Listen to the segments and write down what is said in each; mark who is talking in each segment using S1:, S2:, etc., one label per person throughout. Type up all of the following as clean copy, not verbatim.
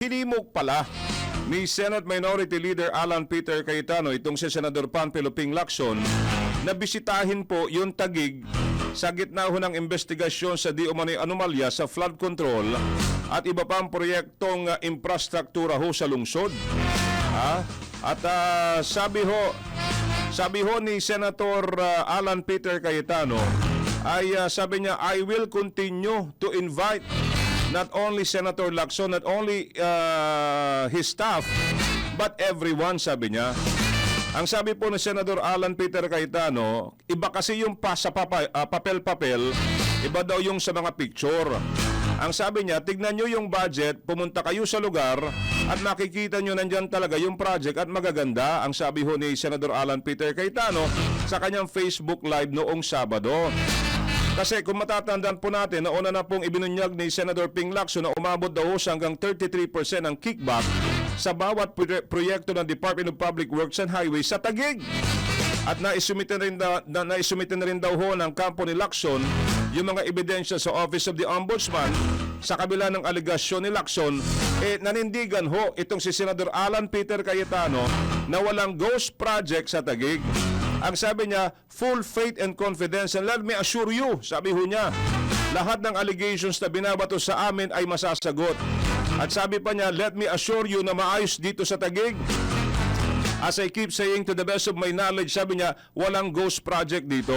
S1: Hinimok pala ni Senate Minority Leader Alan Peter Cayetano itong si Senador Panfilo Ping Lacson na bisitahin po yung Taguig sa gitna ho ng investigasyon sa di umano'y anomalya sa flood control at iba pang proyektong infrastruktura ho sa lungsod. At sabi ho ni Senator Alan Peter Cayetano ay sabi niya, I will continue to invite not only Senator Lacson, not only his staff, but everyone, sabi niya. Ang sabi po ni Senator Alan Peter Cayetano, iba kasi yung sa papel-papel, iba daw yung sa mga picture. Ang sabi niya, tignan nyo yung budget, pumunta kayo sa lugar at makikita nyo nandyan talaga yung project at magaganda. Ang sabi ho ni Senator Alan Peter Cayetano sa kanyang Facebook Live noong Sabado. Kasi kung matatandaan po natin, nauna na pong ibinunyag ni Senator Ping Lacson na umabot daw hanggang 33% ng kickback sa bawat proyekto ng Department of Public Works and Highways sa Taguig. At naisumite na rin daw ho ng kampo ni Lacson yung mga ebidensya sa Office of the Ombudsman. Sa kabila ng aligasyon ni Lacson, nanindigan ho itong si Senator Alan Peter Cayetano na walang ghost project sa Taguig. Ang sabi niya, full faith and confidence, and let me assure you, sabi ho niya, lahat ng allegations na binabato sa amin ay masasagot. At sabi pa niya, let me assure you na maayos dito sa Taguig. As I keep saying, to the best of my knowledge, sabi niya, walang ghost project dito.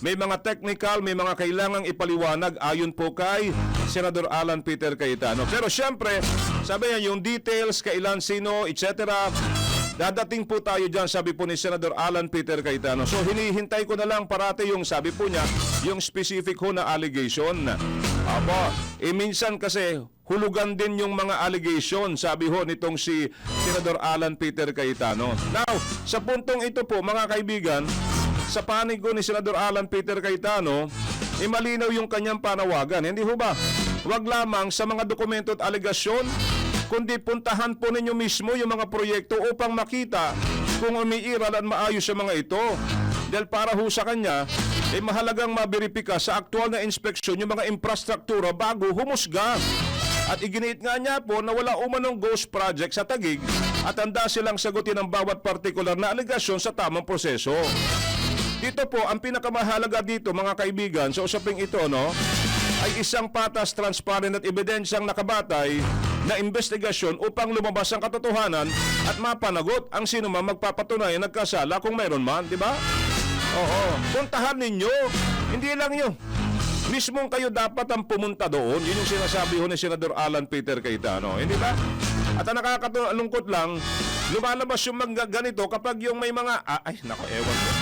S1: May mga technical, may mga kailangang ipaliwanag ayon po kay Senador Alan Peter Cayetano. Pero syempre, sabi niya, yung details, kailan, sino, etc., dadating po tayo dyan, sabi po ni Senador Alan Peter Cayetano. So hinihintay ko na lang parati yung sabi po niya, yung specific ho na allegation. Minsan kasi hulugan din yung mga allegation, sabi ho nitong si Senador Alan Peter Cayetano. Now, sa puntong ito po mga kaibigan, sa panig ko ni Senador Alan Peter Cayetano, malinaw yung kanyang panawagan. Hindi ho ba? Huwag lamang sa mga dokumento at alegasyon, kundi puntahan po ninyo mismo yung mga proyekto upang makita kung umiiral at maayos sa mga ito. Dahil para ho sa kanya, mahalagang maberipika sa aktual na inspeksyon yung mga infrastruktura bago humusga. At iginiit nga niya po na wala umanong ghost project sa Taguig at handa silang sagutin ang bawat partikular na alegasyon sa tamang proseso. Dito po, ang pinakamahalaga dito mga kaibigan sa usaping ito, ay isang patas, transparent at ebidensyang nakabatay na investigasyon upang lumabas ang katotohanan at mapanagot ang sino man magpapatunay nagkasala kung mayroon man, di ba? Oo. Puntahan ninyo. Hindi lang yun. Mismong kayo dapat ang pumunta doon. Yun yung sinasabi ho ni Senador Alan Peter Cayetano. Hindi ba? At ang nakakakalungkot lang, lumalabas yung mga ganito kapag yung may mga, ewan ko.